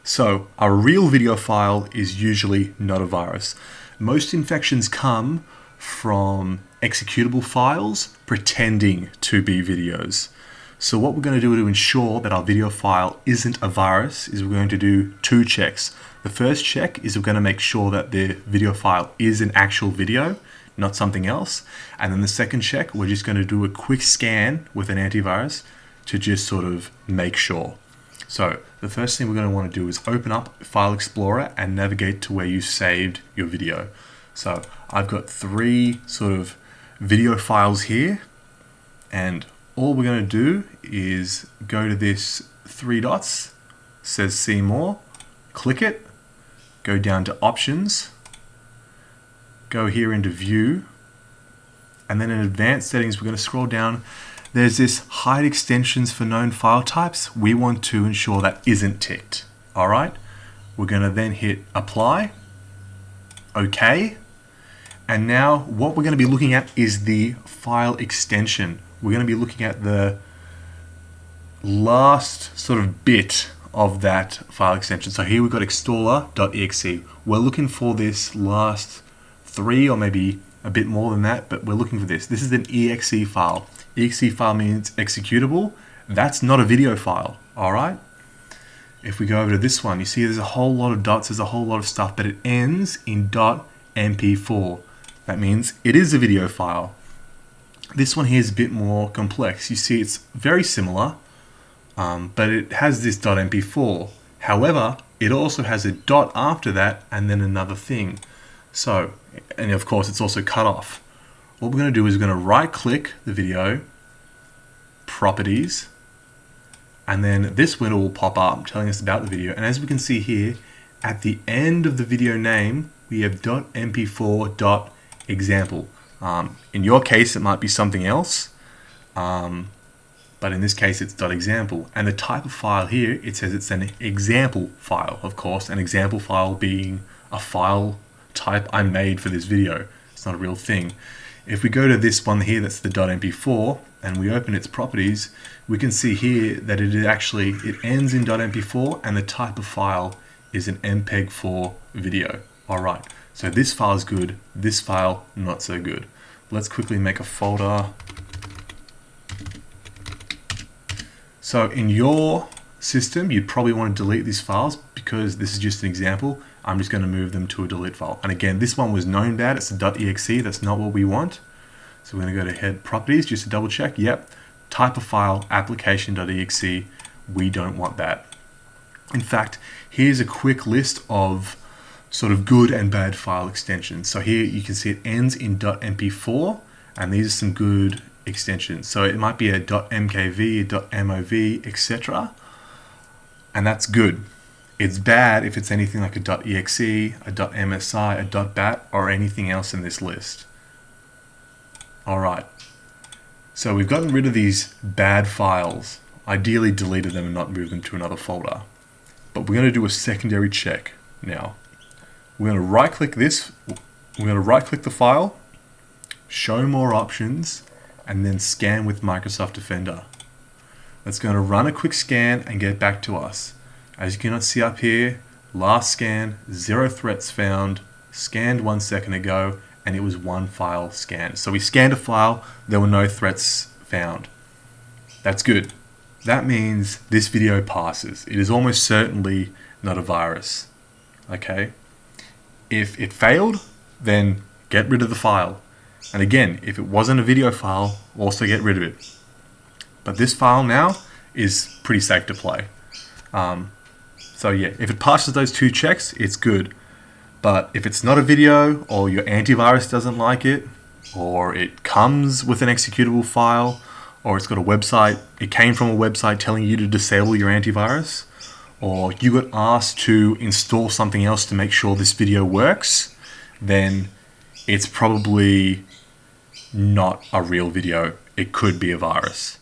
So a real video file is usually not a virus. Most infections come from executable files pretending to be videos. So what we're going to do to ensure that our video file isn't a virus is we're going to do two checks. The first check is we're going to make sure that the video file is an actual video, not something else. And then the second check, we're just going to do a quick scan with an antivirus to just sort of make sure. So the first thing we're going to want to do is open up File Explorer and navigate to where you saved your video. So I've got three sort of video files here, and all we're going to do is go to this three dots, says see more, click it, go down to options, go here into view, and then in advanced settings we're going to scroll down. There's this hide extensions for known file types. We want to ensure that isn't ticked. All right, we're going to then hit apply, okay, and now what we're going to be looking at is the file extension. We're going to be looking at the last sort of bit of that file extension. So here we've got installer.exe. We're looking for this last three or maybe a bit more than that, but we're looking for this. This is an exe file. Exe file means executable. That's not a video file, all right? If we go over to this one, you see there's a whole lot of dots, there's a whole lot of stuff, but it ends in .mp4. That means it is a video file. This one here is a bit more complex. You see it's very similar, but it has this .mp4. However, it also has a dot after that and then another thing. So, and of course it's also cut off. What we're going to do is we're going to right click the video, properties, and then this window will pop up telling us about the video. And as we can see here, at the end of the video name, we have .mp4.example. In your case, it might be something else, but in this case, it's .example. And the type of file here, it says it's an example file. Of course, an example file being a file type I made for this video. It's not a real thing. If we go to this one here, that's the .mp4, and we open its properties, we can see here that it ends in .mp4, and the type of file is an MPEG-4 video. All right, so this file is good, this file not so good. Let's quickly make a folder. So in your system, you'd probably want to delete these files because this is just an example. I'm just going to move them to a delete file. And again, this one was known bad. It's a .exe. That's not what we want. So we're going to go to head properties just to double check. Yep. Type of file, application.exe. We don't want that. In fact, here's a quick list of sort of good and bad file extensions. So here you can see it ends in .mp4, and these are some good extensions. So it might be a .mkv, a .mov, etc. And that's good. It's bad if it's anything like a .exe, a .msi, a .bat, or anything else in this list. All right. So we've gotten rid of these bad files. Ideally deleted them and not moved them to another folder. But we're going to do a secondary check now. We're going to right-click this. We're going to right-click the file, show more options, and then scan with Microsoft Defender. That's going to run a quick scan and get back to us. As you can see up here, last scan, 0 threats found, scanned 1 second ago, and it was one file scanned. So we scanned a file, there were no threats found. That's good. That means this video passes. It is almost certainly not a virus. Okay? If it failed, then get rid of the file. And again, if it wasn't a video file, also get rid of it. But this file now is pretty safe to play. So yeah, if it passes those two checks, it's good. But if it's not a video, or your antivirus doesn't like it, or it comes with an executable file, or it's got a website, it came from a website telling you to disable your antivirus, or you got asked to install something else to make sure this video works, then it's probably not a real video. It could be a virus.